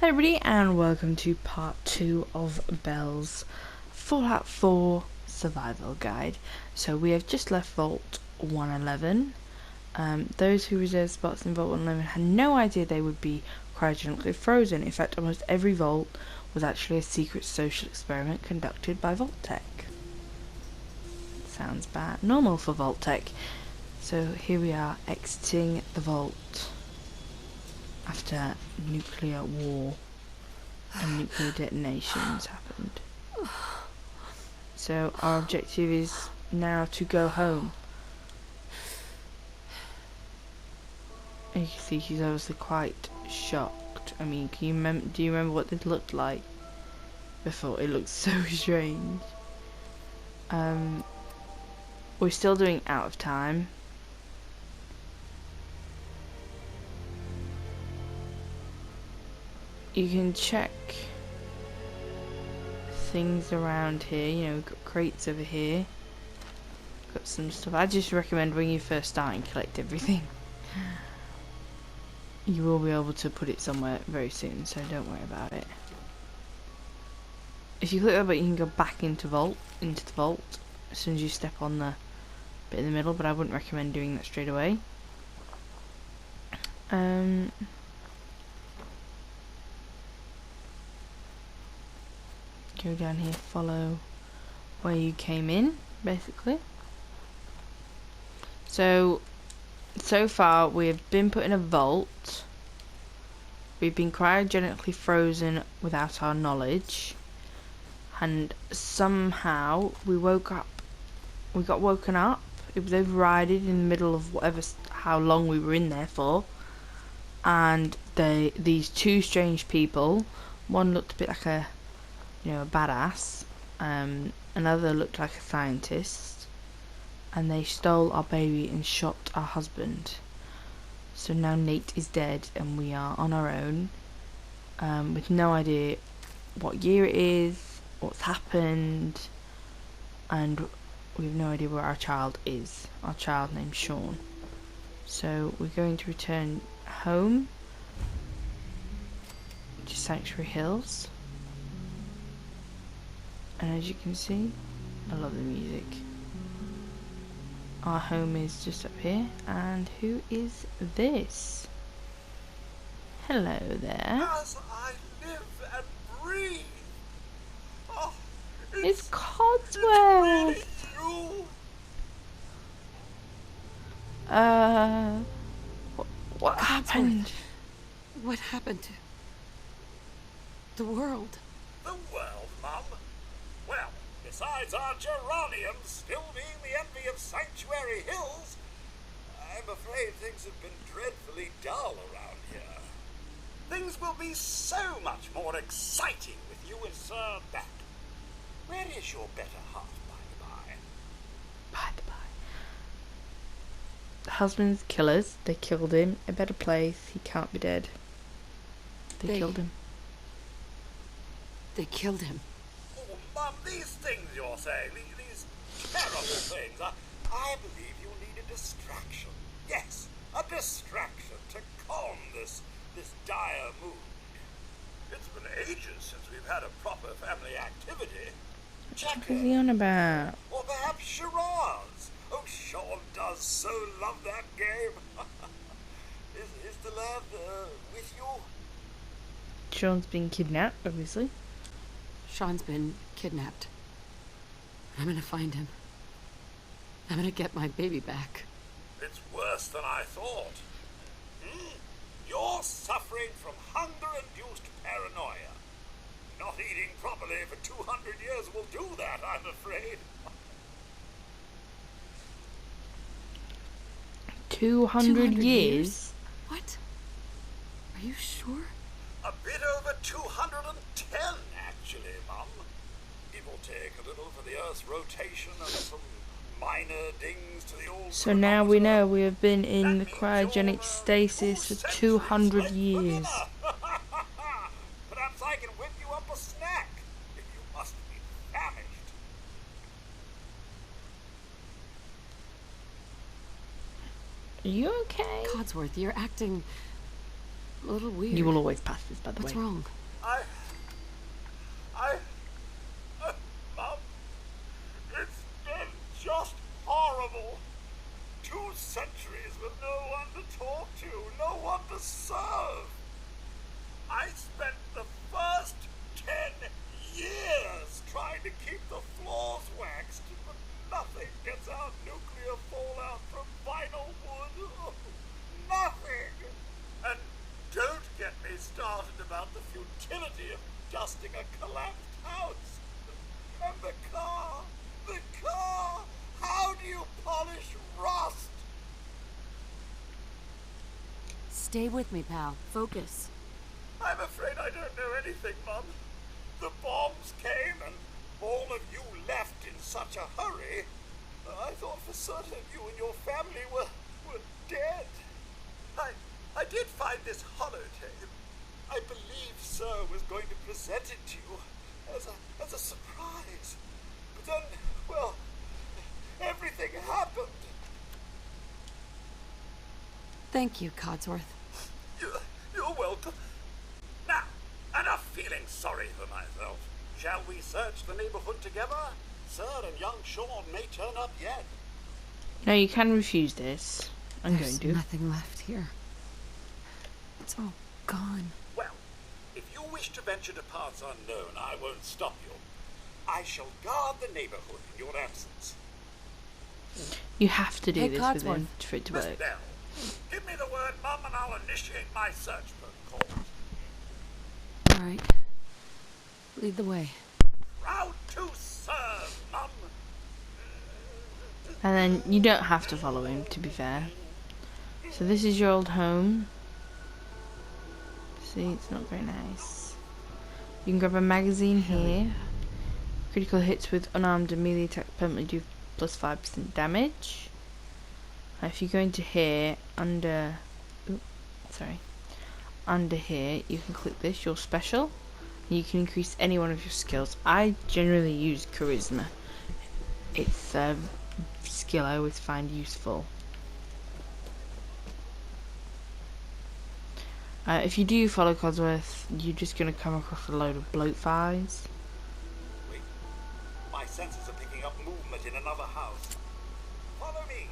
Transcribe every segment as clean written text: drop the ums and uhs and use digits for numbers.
Hello everybody and welcome to part 2 of Belle's Fallout 4 survival guide. So we have just left Vault 111. Those who reserved spots in Vault 111 had no idea they would be cryogenically frozen. In fact, almost every vault was actually a secret social experiment conducted by Vault-Tec. Sounds bad. Normal for Vault-Tec. So here we are exiting the vault after nuclear war and nuclear detonations happened. So our objective is now to go home. And you can see he's obviously quite shocked. I mean, do you remember what this looked like before? It looked so strange. We're still doing out of time. You can check things around here. You know, we've got crates over here. Got some stuff. I just recommend when you first start and collect everything. You will be able to put it somewhere very soon, so don't worry about it. If you click that button, you can go back into the vault as soon as you step on the bit in the middle, but I wouldn't recommend doing that straight away. Go down here, follow where you came in, basically. So far we have been put in a vault. We've been cryogenically frozen without our knowledge, and somehow we woke up. We got woken up. It was overridden in the middle of how long we were in there for, and these two strange people. One looked a bit like a badass. Another looked like a scientist, and they stole our baby and shot our husband. So now Nate is dead and we are on our own, with no idea what year it is, what's happened, and we have no idea where our child is. Our child named Sean. So we're going to return home to Sanctuary Hills. And as you can see, I love the music. Our home is just up here. And who is this? Hello there. As I live and breathe. Oh, It's Codsworth. It's really you. What happened? What happened to the world? The world, Mum. Well, besides our geraniums still being the envy of Sanctuary Hills, I'm afraid things have been dreadfully dull around here. Things will be so much more exciting with you and Sir back. Where is your better half, by the by? By the by. The husband's killers. They killed him. A better place. He can't be dead. They killed him. They killed him. Oh, Mum, these things you're saying, these terrible things, I believe you need a distraction. Yes, a distraction to calm this dire mood. It's been ages since we've had a proper family activity. What is he on about? Or perhaps charades. Oh, Sean does so love that game. Is the lad with you? Sean's been kidnapped, obviously. Sean's been kidnapped. I'm gonna find him. I'm gonna get my baby back. It's worse than I thought. You're suffering from hunger-induced paranoia. Not eating properly for 200 years will do that, I'm afraid. 200 years? What? Are you sure? A bit over 210, actually, Mum. It will take a little for the Earth's rotation and some minor dings to the old... So now we know we have been in the cryogenic stasis for 200 years. Perhaps I can whip you up a snack, if you must be famished. Are you okay? Codsworth, you're acting a little weird. You will always pass this, by the What's way. wrong? I... Mum, it's been just horrible. 2 centuries with no one to talk to, no one to serve. I spent the first 10 years trying to keep the floors waxed, but nothing gets out nuclear fallout from vinyl wood. Nothing! And don't get me started about the futility of dusting a collapsed house. And the car! The car! How do you polish rust? Stay with me, pal. Focus. I'm afraid I don't know anything, Mum. The bombs came and all of you left in such a hurry. I thought for certain you and your family were dead. I did find this holotape. I believe Sir was going to present it to you as a surprise. But then, well, everything happened. Thank you, Codsworth. You're welcome. Now, enough feeling sorry for myself. Shall we search the neighborhood together? Sir and young Sean may turn up yet. No, you can refuse this. I'm There's going to. nothing left here. It's all gone. Well, if you wish to venture to paths unknown, I won't stop you. I shall guard the neighborhood in your absence. You have to do Hey, this with him Codsworth. for it to Miss work. Bell, give me the word, Mum, and I'll initiate my search protocol. All right. Lead the way. Proud to serve, Mum. And then you don't have to follow him, to be fair. So this is your old home. See, it's not very nice. You can grab a magazine here. Critical hits with unarmed and melee attack permanently do plus 5% damage. Now if you go into here, under here, you can click this, your special. You can increase any one of your skills. I generally use charisma. It's a skill I always find useful. If you do follow Codsworth, you're just going to come across a load of bloat flies. Wait. My senses are picking up movement in another house. Follow me.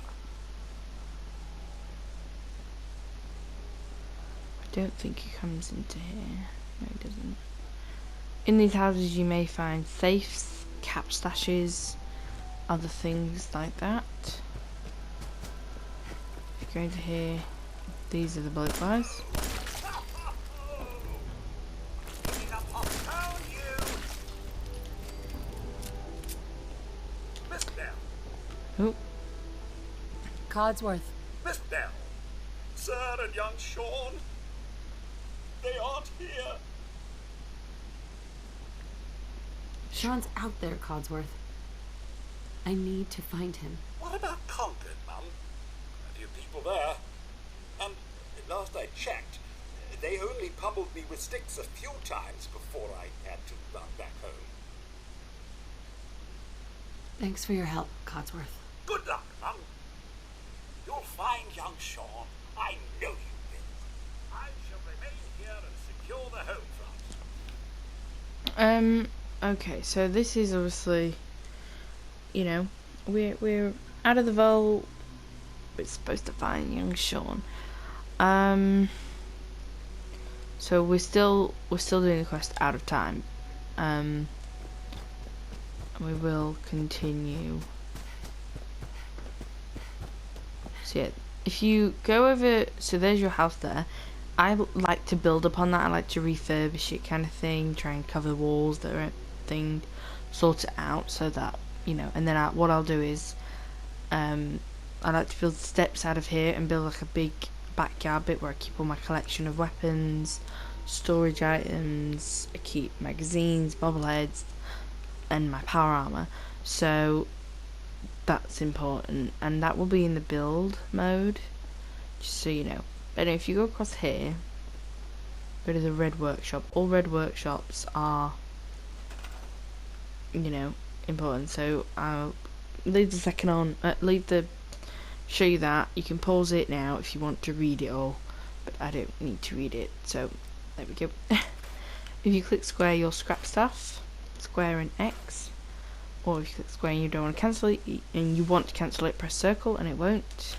I don't think he comes into here. No, he doesn't. In these houses you may find safes, cap stashes, other things like that. If you go into here, these are the bloat flies. Miss Bell. Oh, Codsworth. Miss Bell. Sir and young Sean. They aren't here. Sean's out there, Codsworth. I need to find him. What about Concord, Mum? A few people there. And last I checked, they only pummeled me with sticks a few times before I had to run back home. Thanks for your help, Codsworth. Good luck, Mum. You'll find young Sean. I know you will. I shall remain here and secure the home front. Okay, so this is obviously, you know, we're out of the vault. We're supposed to find young Sean. So we're still doing the quest out of time. And we will continue. So yeah, if you go over, so there's your house there. I like to build upon that. I like to refurbish it, kind of thing. Try and cover the walls that are thing, sort it out so that, you know. And then what I'll do is, I like to build steps out of here and build like a big backyard bit where I keep all my collection of weapons, storage items. I keep magazines, bobbleheads, and my power armor. So that's important, and that will be in the build mode, just so you know. But anyway, if you go across here, go to the red workshop. All red workshops are, you know, important. So I'll leave the second on. Show you that. You can pause it now if you want to read it all. but I don't need to read it, so there we go. If you click square, you'll scrap stuff. Square and X. Or if you click square and you don't want to cancel it, and you want to cancel it, press circle and it won't.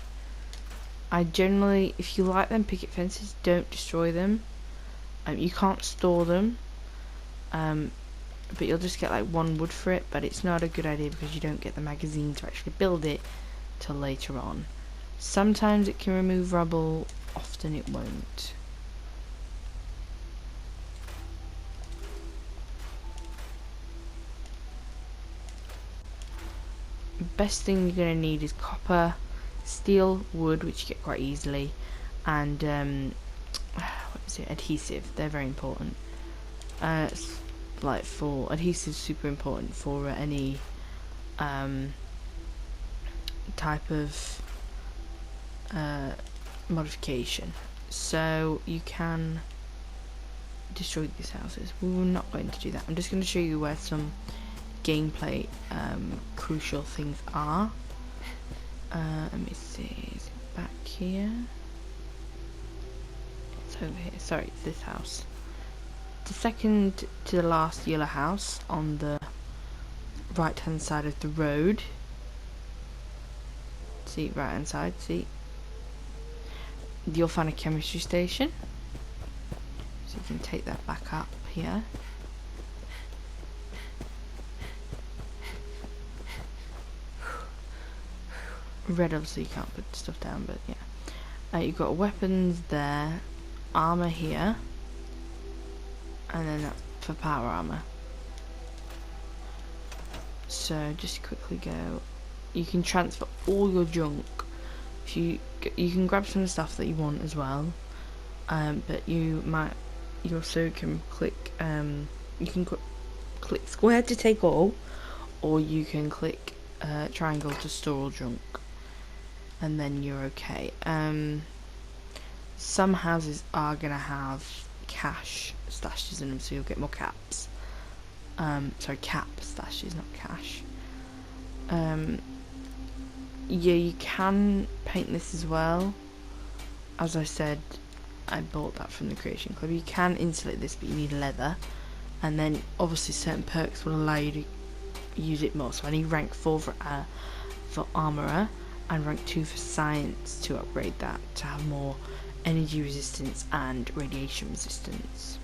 I generally, if you like them picket fences, don't destroy them. You can't store them, but you'll just get like 1 wood for it, but it's not a good idea because you don't get the magazine to actually build it till later on. Sometimes it can remove rubble, often it won't. Best thing you're going to need is copper, steel, wood, which you get quite easily, and what is it? Adhesive. They're very important. Like for adhesive, super important for any type of modification. So you can destroy these houses. We're not going to do that. I'm just going to show you where some gameplay crucial things are. Let me see, is it back here? It's over here. Sorry, it's this house. The second to the last yellow house on the right hand side of the road. See, right hand side, see? You'll find a chemistry station. So you can take that back up here. Red, obviously you can't put stuff down, but yeah. You've got weapons there, armor here, and then that's for power armor. So just quickly go. You can transfer all your junk. If you can grab some stuff that you want as well, but you also can click. You can click square to take all, or you can click triangle to store all junk. And then you're okay. Some houses are gonna have cash stashes in them, so you'll get more caps. Sorry, cap stashes, not cash. Yeah, you can paint this as well. As I said, I bought that from the Creation Club. You can insulate this, but you need leather. And then obviously certain perks will allow you to use it more. So I need rank 4 for armourer, and rank 2 for science to upgrade that to have more energy resistance and radiation resistance.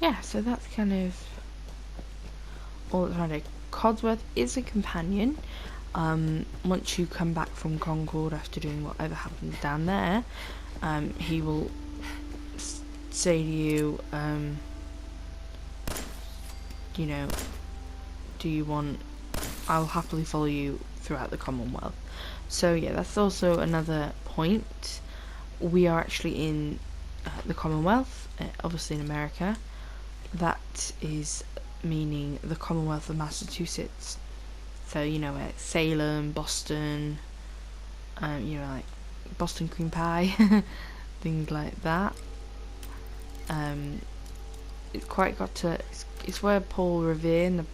Yeah, so that's kind of all that's around it. Codsworth is a companion. Once you come back from Concord after doing whatever happens down there, he will say to you, you know, do you want, I'll happily follow you throughout the Commonwealth. So yeah, that's also another point. We are actually in the Commonwealth, obviously in America. That is meaning the Commonwealth of Massachusetts. So, you know, like Salem, Boston, you know, like Boston cream pie, things like that. It's quite got to, it's where Paul Revere and the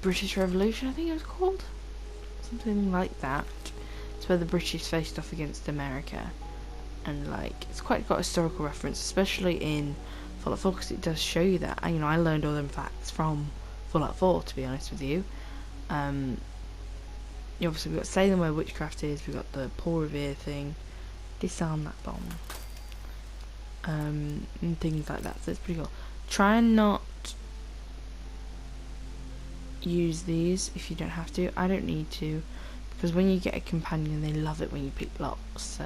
British Revolution, I think it was called, something like that. It's where the British faced off against America, and like it's quite got a historical reference, especially in Fallout 4, because it does show you that. You know, I learned all them facts from Fallout 4, to be honest with you. Obviously we've got Salem where witchcraft is, we've got the Paul Revere thing, disarm that bomb, and things like that. So it's pretty cool. Try and not use these if you don't have to. I don't need to, because when you get a companion they love it when you pick blocks, so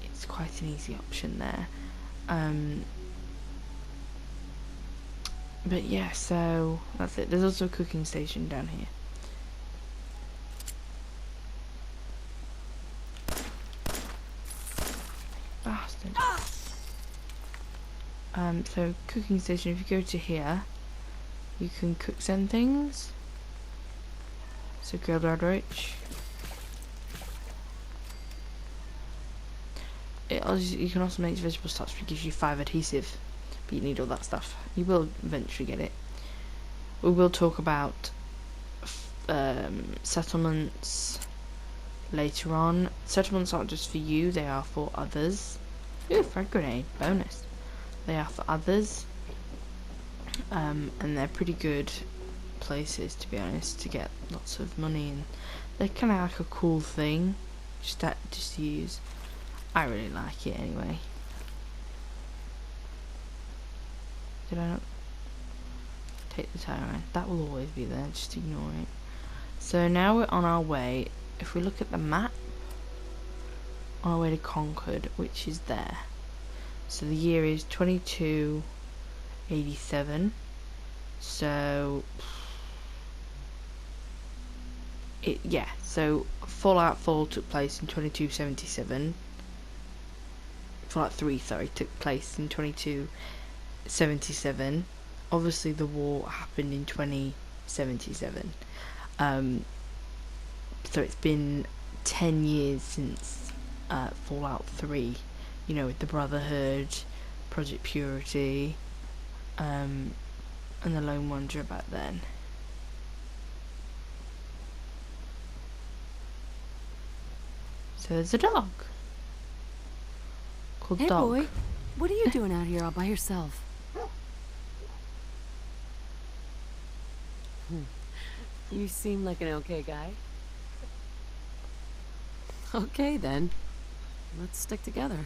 it's quite an easy option there. But yeah, so that's it. There's also a cooking station down here. Bastard. So cooking station, if you go to here, you can cook some things. So grilled red roach. You can also make vegetable starch, which gives you 5 adhesive, but you need all that stuff. You will eventually get it. We will talk about settlements later on. Settlements aren't just for you, they are for others. Ooh, frag grenade, bonus. They are for others. And they're pretty good places, to be honest, to get lots of money, and they're kind of like a cool thing just to use. I really like it anyway. Did I not take the tire around? That will always be there, just ignore it. So now we're on our way. If we look at the map, on our way to Concord, which is there. So the year is 2287. So so Fallout 4 took place in 2277. Fallout 3, sorry, took place in 2277. Obviously the war happened in 2077. So it's been 10 years since Fallout 3, you know, with the Brotherhood, Project Purity, and the Lone Wanderer back then. So there's a dog called Hey, Dog. boy. What are you doing out here all by yourself? You seem like an okay guy. Okay, then. Let's stick together.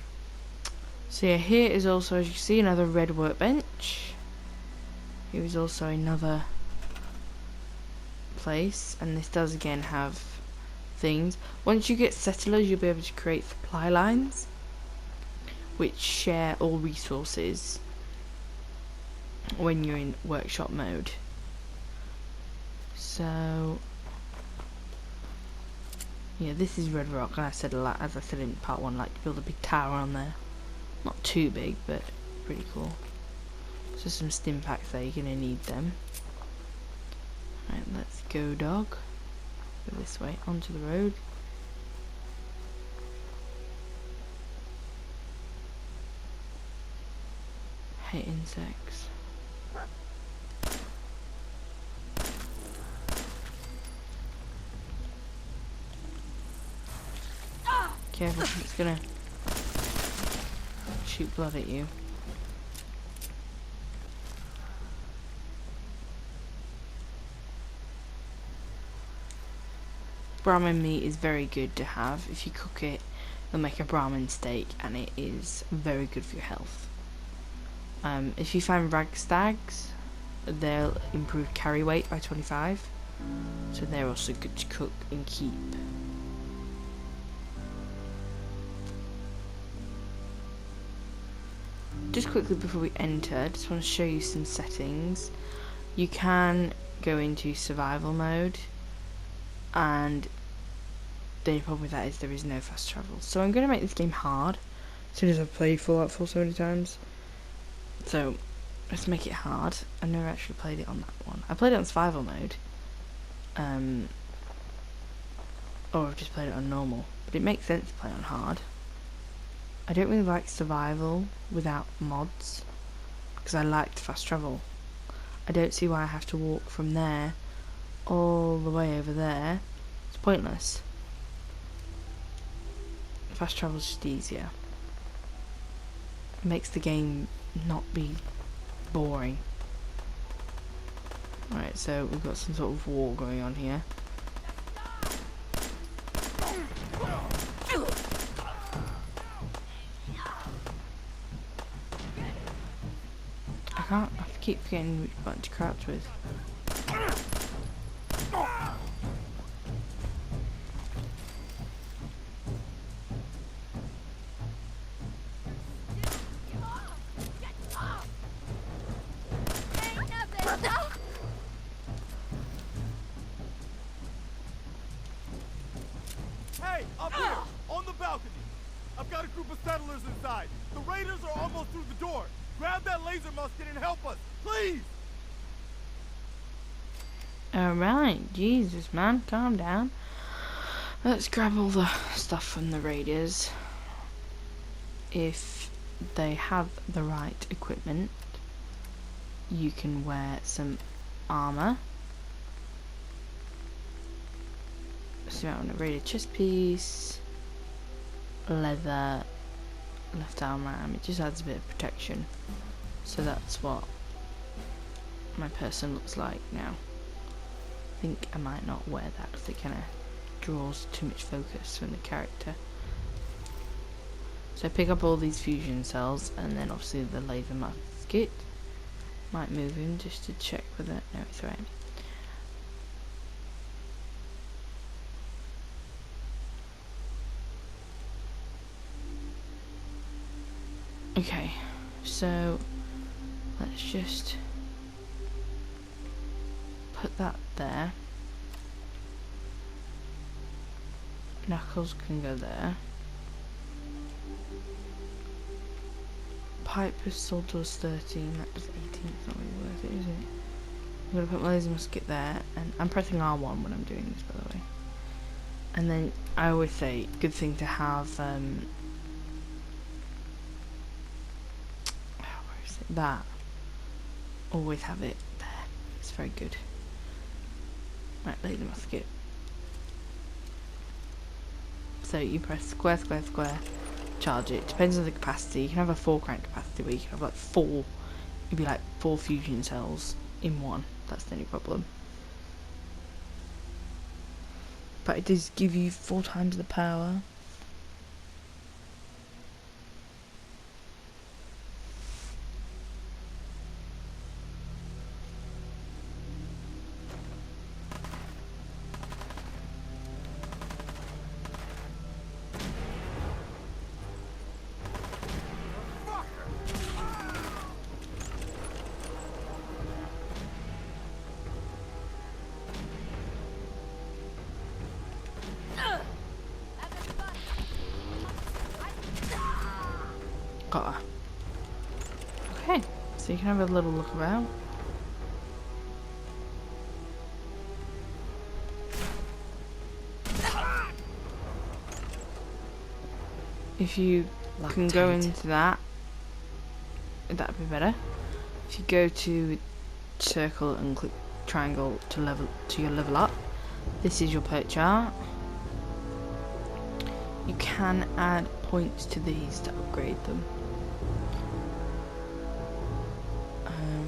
So yeah, here is also, as you can see, another red workbench. Here is also another place, and this does again have things. Once you get settlers, you'll be able to create supply lines which share all resources when you're in workshop mode. So yeah, this is Red Rock, and I said a lot, as I said in part 1, like to build a big tower on there. Not too big, but pretty cool. So some stim packs there, you're gonna need them. Right, let's go, Dog. Go this way, onto the road. Hate insects. Careful, it's gonna shoot blood at you. Brahmin meat is very good to have. If you cook it, you'll make a Brahmin steak, and it is very good for your health. If you find ragstags, they'll improve carry weight by 25, so they're also good to cook and keep. Just quickly before we enter, I just want to show you some settings. You can go into survival mode, and the only problem with that is there is no fast travel. So I'm going to make this game hard, as soon as I've played Fallout 4 so many times. So let's make it hard. I've never actually played it on that one. I played it on survival mode, or I've just played it on normal, but it makes sense to play on hard. I don't really like survival without mods, because I liked fast travel. I don't see why I have to walk from there all the way over there. It's pointless. Fast travel's just easier. It makes the game not be boring. Alright, so we've got some sort of war going on here. I keep forgetting which button to crouch with. Hey, up here, on the balcony. I've got a group of settlers inside. The raiders are almost through the door. Grab that laser musket and help us, please! Alright, Jesus man, calm down. Let's grab all the stuff from the raiders. If they have the right equipment, you can wear some armor. So I'm gonna raid a chest piece, leather, left arm ram. It just adds a bit of protection. So that's what my person looks like now. I think I might not wear that because it kind of draws too much focus from the character. So I pick up all these fusion cells, and then obviously the laser musket. Might move him just to check whether no, it's right. Okay, so let's just put that there. Knuckles can go there. Piper still does 13, that does 18, it's not really worth it, is it? I'm gonna put my laser musket there, and I'm pressing R1 when I'm doing this, by the way. And then I always say, good thing to have, where is it? That. Always have it there. It's very good. Right, laser musket. So you press square, square, square, charge it. Depends on the capacity. You can have a 4 crank capacity where you can have like 4, it'd be like 4 fusion cells in one. That's the only problem. But it does give you 4 times the power. Got her. Okay, so you can have a little look around. If you can go into that, that'd be better. If you go to circle and click triangle to your level up, this is your perk chart. You can add points to these to upgrade them.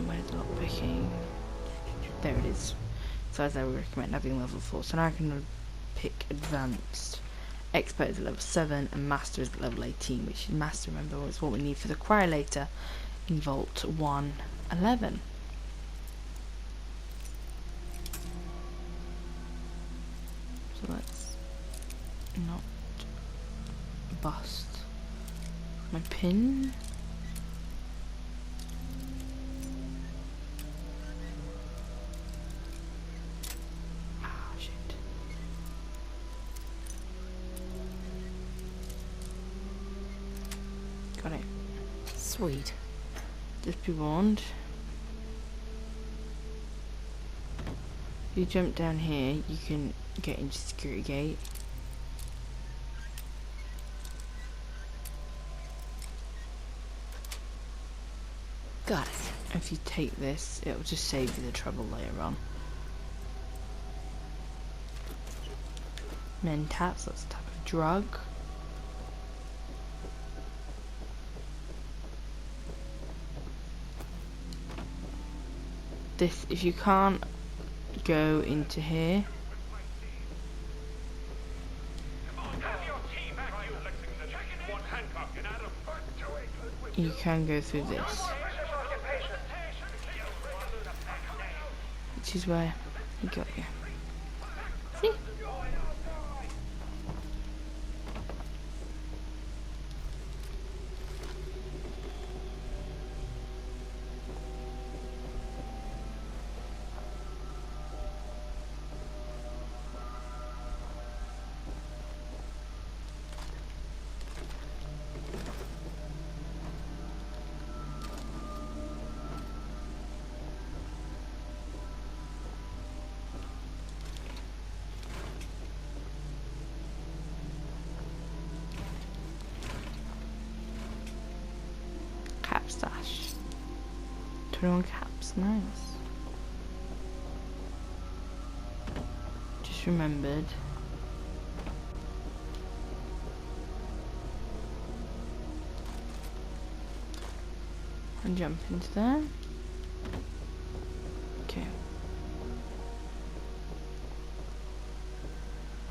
Where's lockpicking? There it is. So as I would recommend having level 4. So now I can pick advanced. Expert is at level 7 and master is at level 18, which is master, remember, is what we need for the Cryolator in Vault 111. So let's not bust my pin. Ah, shit. Got it. Sweet. Just be warned. If you jump down here, you can get into security gate. Got it. If you take this, it will just save you the trouble later on. Mentats, that's a type of drug. This, if you can't go into here, you can go through this, which is where we got you. See? Cap stash. 21 caps, nice. Just remembered And jump into there. Okay.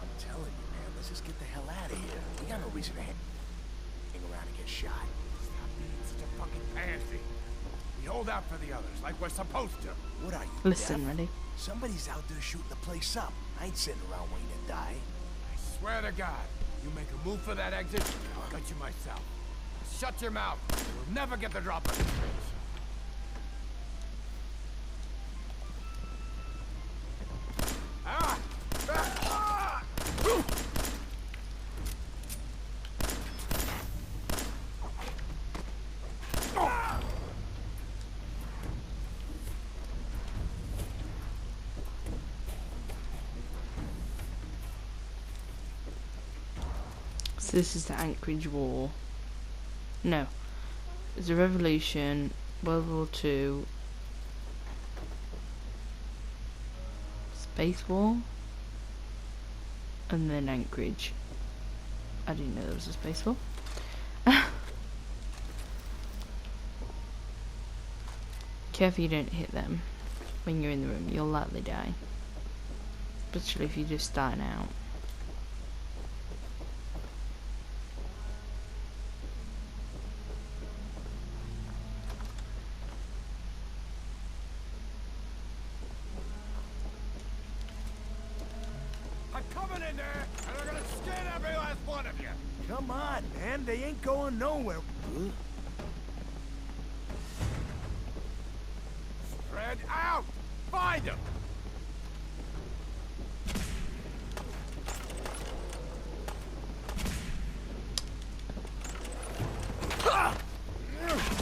I'm telling you, man, let's just get the hell out of here. We got no reason to hang around and get shot. Stop being such a fucking pansy. We hold out for the others like we're supposed to. What are you, Listen, deaf? ready? Somebody's out there shooting the place up. I ain't sitting around waiting to die. I swear to God, you make a move for that exit, I'll gut you myself. Shut your mouth. You'll never get the drop of this bitch. Ah! Ah! So this is the Anchorage War. No. It's a revolution, World War II, Space War, and then Anchorage. I didn't know there was a Space War. Careful you don't hit them when you're in the room, you'll likely die. Especially if you're just starting out. I'm coming in there, and I'm gonna skin every last one of you. Come on, man. They ain't going nowhere. Huh? Spread out! Find them!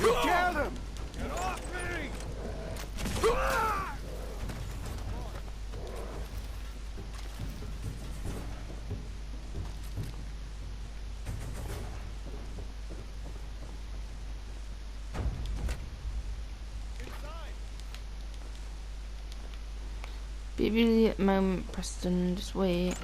You get him! Get off me! Be really at the moment, Preston, just wait.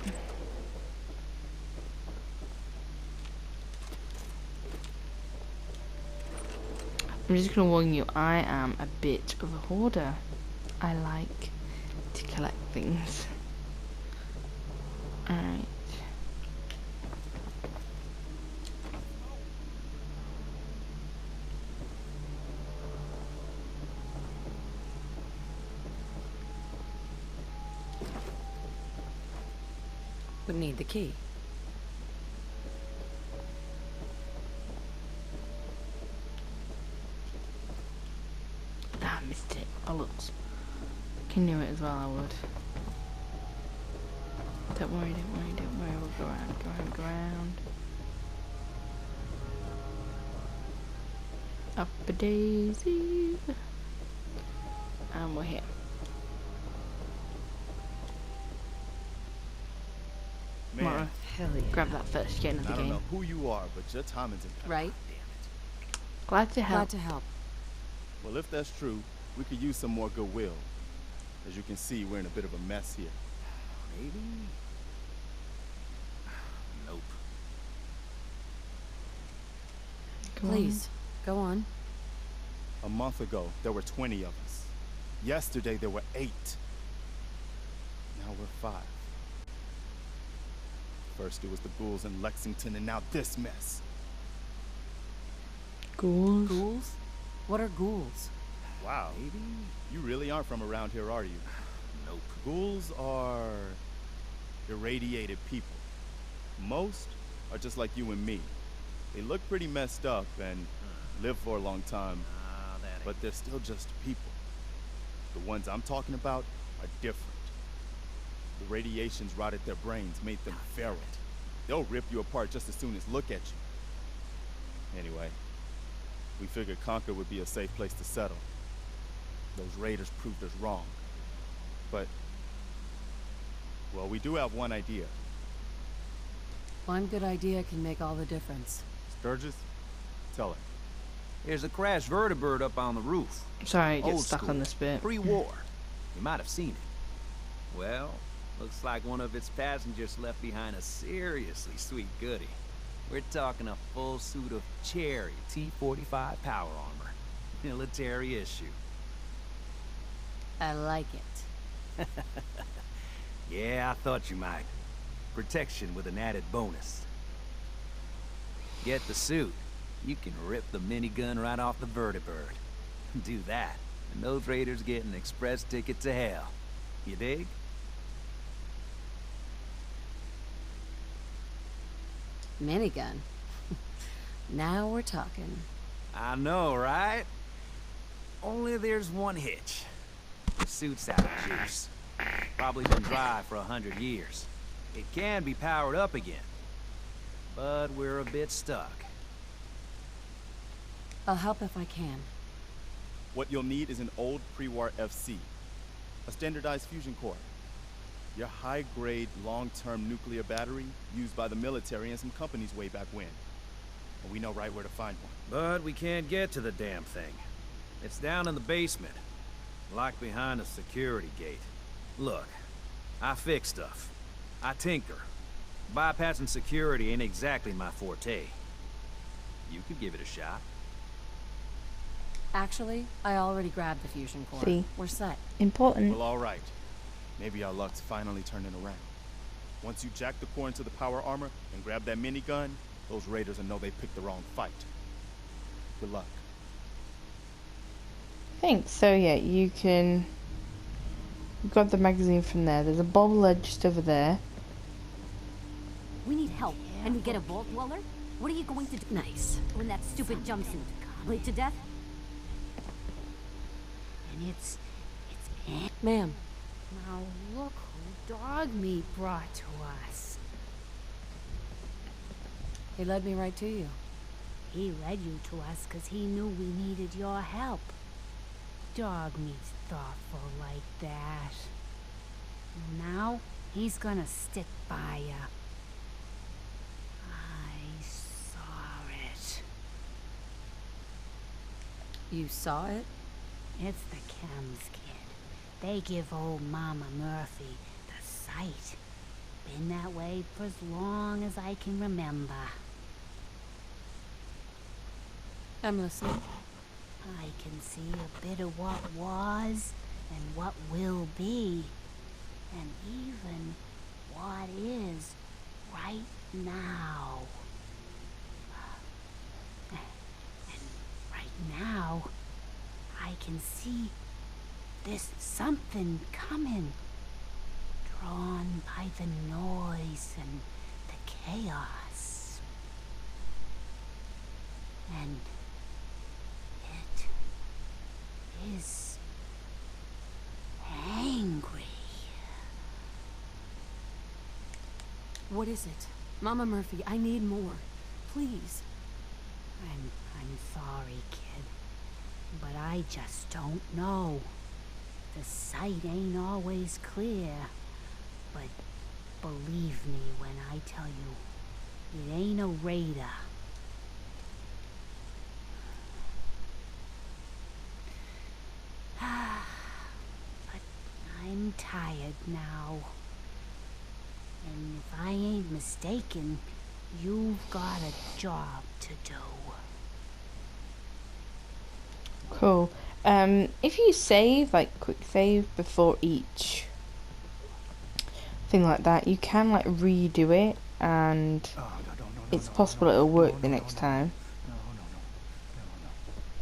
I'm just gonna warn you, I am a bit of a hoarder. I like to collect things. Alright. Would need the key. Ah, I missed it. Bollocks. I knew it as well, I would. Don't worry, don't worry, don't worry. We'll go around, go around, go around. Up a daisy. And we're here. Mara, Man, Hell yeah. grab that first, get another I don't game. know who you are, but your timing's impeccable. Right? Glad to help. Glad to help. Well, if that's true, we could use some more goodwill. As you can see, we're in a bit of a mess here. maybe? Nope. Go on. Please, go on. A month ago, there were 20 of us. Yesterday, there were 8. Now we're 5. First, it was the ghouls in Lexington, and now this mess. Ghouls. Ghouls? What are ghouls? Wow. Maybe? You really aren't from around here, are you? Nope. Ghouls are irradiated people. Most are just like you and me. They look pretty messed up and live for a long time, but they're still just people. The ones I'm talking about are different. The radiations rotted their brains, made them feral. They'll rip you apart just as soon as look at you. Anyway, we figured Concord would be a safe place to settle. Those raiders proved us wrong. But, well, we do have one idea. One good idea can make all the difference. Sturgis, tell her. There's a crashed vertibird up on the roof. Sorry, I get Old stuck school, on this bit. Pre-war. You might have seen it. Well, looks like one of its passengers left behind a seriously sweet goodie. We're talking a full suit of Cherry T-45 power armor. military issue. I like it. Yeah, I thought you might. Protection with an added bonus. Get the suit. You can rip the minigun right off the vertibird. Do that, and those raiders get an express ticket to hell. You dig? Minigun. Now we're talking. I know, right? Only there's one hitch. The suit's out of juice. Probably been dry for 100 years. It can be powered up again. But we're a bit stuck. I'll help if I can. What you'll need is an old pre-war FC, a standardized fusion core, your high-grade, long-term nuclear battery used by the military and some companies way back when. And we know right where to find one. But we can't get to the damn thing. It's down in the basement, locked behind a security gate. Look, I fix stuff. I tinker. Bypassing security ain't exactly my forte. You could give it a shot. Actually, I already grabbed the fusion core. See? We're set. Important. Well, all right. Maybe our luck's finally turning around. Once you jack the core into the power armor and grab that minigun, those raiders will know they picked the wrong fight. Good luck. Thanks. So yeah, you can grab the magazine from there. There's a bobblehead just over there. We need help. And we get a vault dweller? What are you going to do? Nice. In that stupid jumpsuit? Bleed to death? And it's Ma'am. Now look who Dog Meat brought to us. He led me right to you. He led you to us because he knew we needed your help. Dog Meat's thoughtful like that. Now, he's gonna stick by ya. I saw it. You saw it? It's the chems, kid. They give old Mama Murphy the sight. Been that way for as long as I can remember. I'm listening. I can see a bit of what was and what will be, and even what is right now. And right now, I can see there's something coming, drawn by the noise and the chaos. And it is angry. What is it? Mama Murphy, I need more. Please. I'm sorry, kid. But I just don't know. The sight ain't always clear. But believe me when I tell you, it ain't a raider. But I'm tired now. And if I ain't mistaken, you've got a job to do. Cool. If you save, like quick save before each thing like that, you can like redo it, and it's possible it'll work the next time.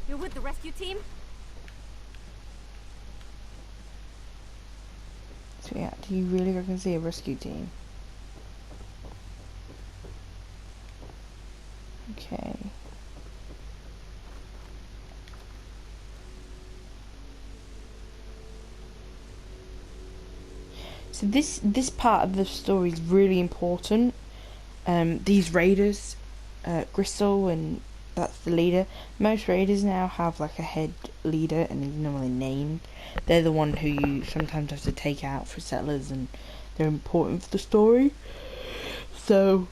You're with the rescue team? So yeah, do you really reckon see a rescue team? Okay. So this part of the story is really important. These raiders, Gristle, and that's the leader. Most raiders now have like a head leader, and he's normally named. They're the one who you sometimes have to take out for settlers, and they're important for the story. So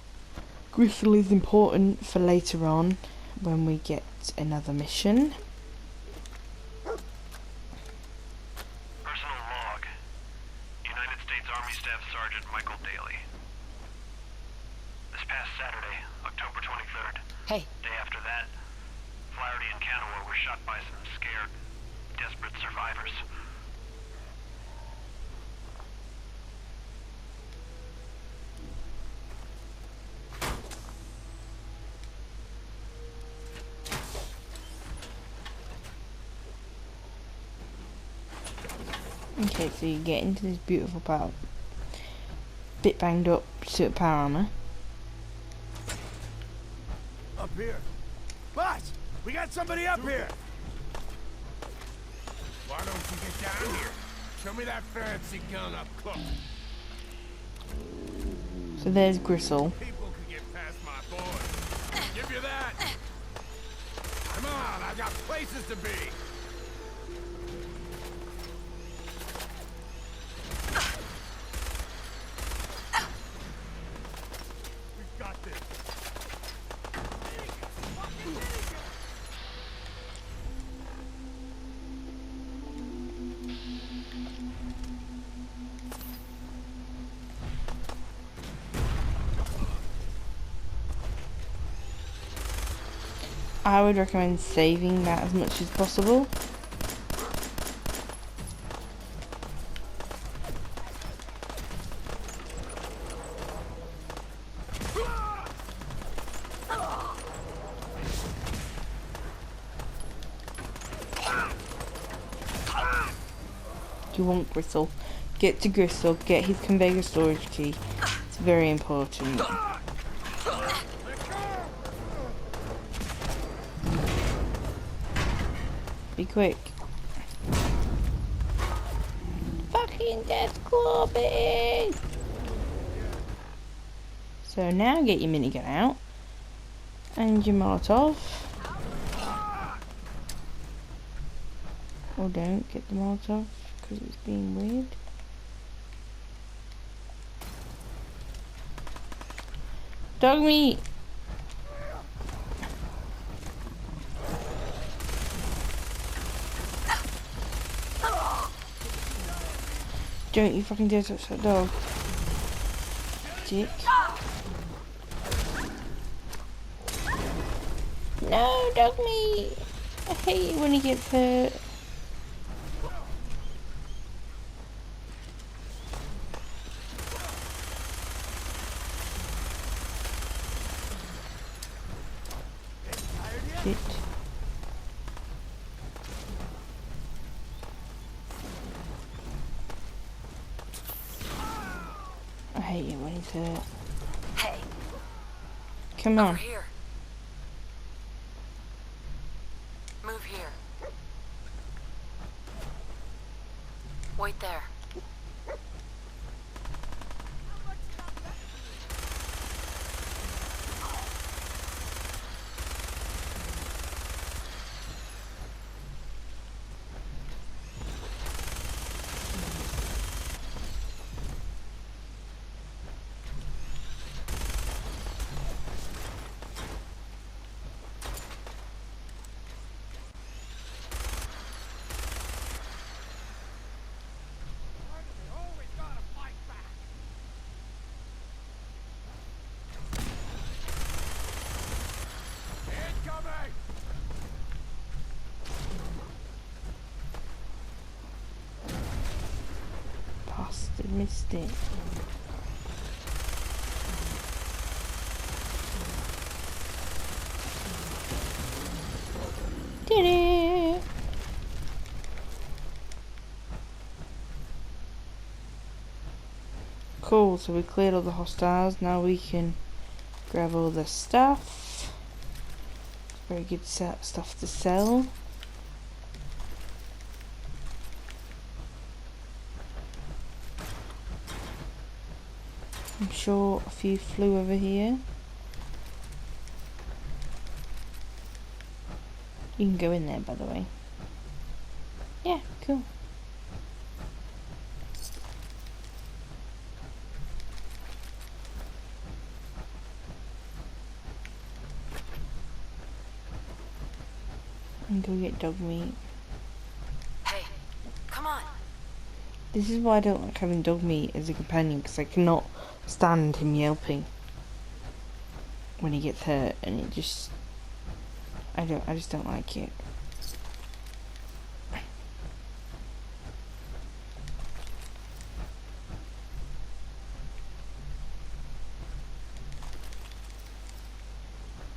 Gristle is important for later on when we get another mission. Personal log. United States Army Staff Sergeant Michael Daly. This past Saturday, October 23rd. Hey. Day after that, Flaherty and Kanawha were shot by some scared, desperate survivors. Okay, so you get into this beautiful part. Bit banged up suit of power armor. Up here. Boss, we got somebody up here. Why don't you get down here? Show me that fancy gun up close. So there's Gristle. People could get past my boy. Give you that. Come on, I got places to be. We've got this. I would recommend saving that as much as possible. You want Gristle. Get to Gristle, get his Convega storage key. It's very important. Be quick. Fucking death clubbing! So now get your minigun out. And your Molotov. Or don't get the Molotov because it's being weird. Dog meat! Don't you fucking dare touch that dog. Dick. No, dog meat! I hate it when he gets hurt. Shit. I hate it when he's hurt. Hey, Come on. over here. Move here. Wait there. Bastard, missed it. Did it! Cool, so we cleared all the hostiles. Now we can grab all the stuff. Very good stuff to sell. I'm sure a few flew over here. You can go in there, by the way. Yeah, cool. And go get dog meat. Hey, come on. This is why I don't like having dog meat as a companion, because I cannot stand him yelping when he gets hurt, and it just I just don't like it.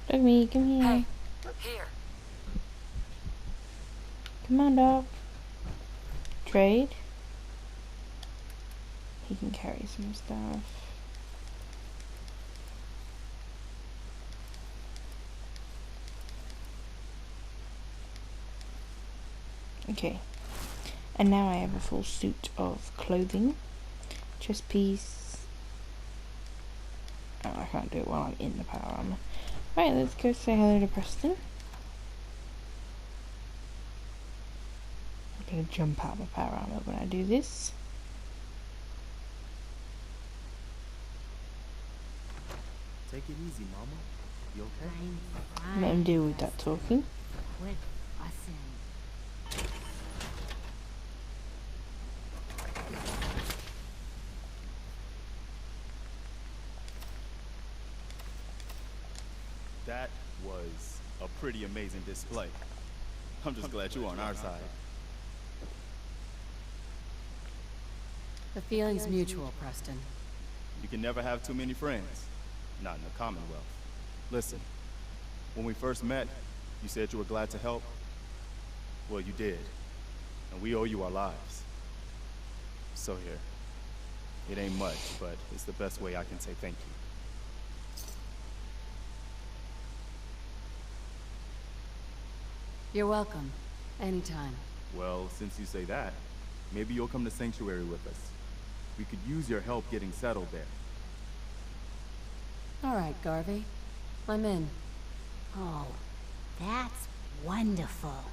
Look at me, come here. Hey, here. Come on, dog. Trade. He can carry some stuff. Okay. And now I have a full suit of clothing. Chest piece. Oh, I can't do it while I'm in the power armor. Right, let's go say hello to Preston. I'm gonna jump out of my power armor when I do this. Take it easy, Mama. You okay? Let him deal with that talking. Quit fussing. That was a pretty amazing display. I'm just glad you're on our side. The feeling's mutual, Preston. You can never have too many friends. Not in the Commonwealth. Listen, when we first met, you said you were glad to help. Well, you did. And we owe you our lives. So here. It ain't much, but it's the best way I can say thank you. You're welcome. Anytime. Well, since you say that, maybe you'll come to Sanctuary with us. We could use your help getting settled there. All right, Garvey. I'm in. Oh, that's wonderful.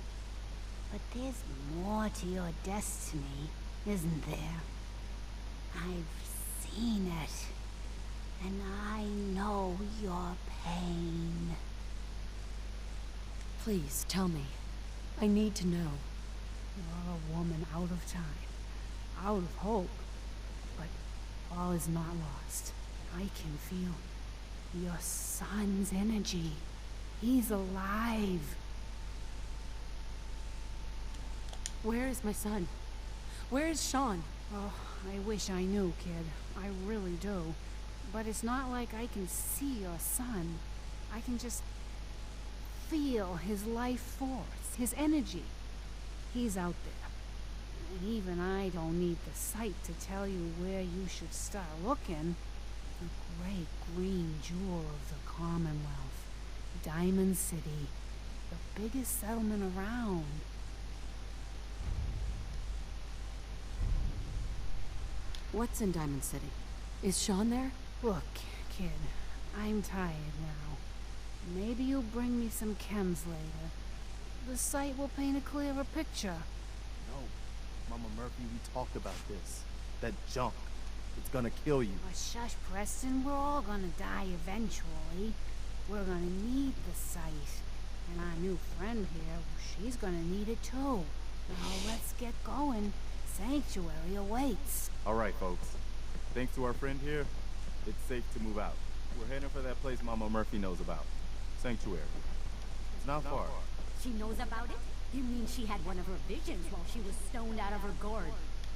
But there's more to your destiny, isn't there? I've seen it. And I know your pain. Please, tell me. I need to know. You're a woman out of time, out of hope. But all is not lost. I can feel your son's energy. He's alive. Where is my son? Where is Sean? Oh, I wish I knew, kid. I really do. But it's not like I can see your son. I can just feel his life force, his energy. He's out there. And even I don't need the sight to tell you where you should start looking. The great green jewel of the Commonwealth. Diamond City. The biggest settlement around. What's in Diamond City? Is Sean there? Look, kid, I'm tired now. Maybe you'll bring me some chems later. The sight will paint a clearer picture. No. Mama Murphy, we talked about this. That junk. It's gonna kill you. Oh, shush, Preston. We're all gonna die eventually. We're gonna need the sight. And our new friend here, she's gonna need it too. Now let's get going. Sanctuary awaits. All right, folks. Thanks to our friend here, it's safe to move out. We're heading for that place Mama Murphy knows about. Sanctuary. It's not far. She knows about it? You mean she had one of her visions while she was stoned out of her gourd?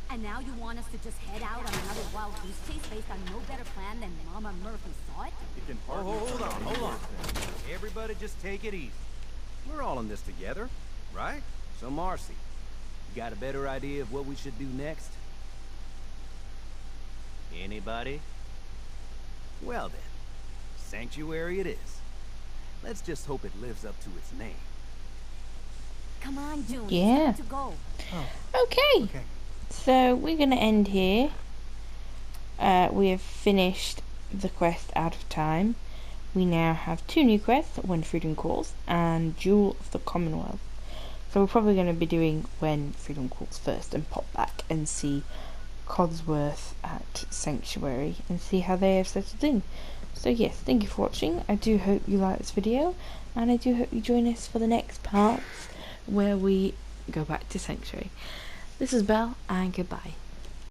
And now you want us to just head out on another wild goose chase based on no better plan than Mama Murphy saw it? It can Oh, hold on. Everybody just take it easy. We're all in this together, right? So Marcy, you got a better idea of what we should do next? Anybody? Well then, Sanctuary it is. Let's just hope it lives up to its name. Come on, June. Yeah. It's time to go. Okay. So we're gonna end here. We have finished the quest Out of Time. We now have 2 new quests, When Freedom Calls and Jewel of the Commonwealth. So we're probably going to be doing When Freedom Calls first and pop back and see Codsworth at Sanctuary and see how they have settled in. So yes, thank you for watching. I do hope you like this video, and I do hope you join us for the next parts where we go back to Sanctuary. This is Belle, and goodbye.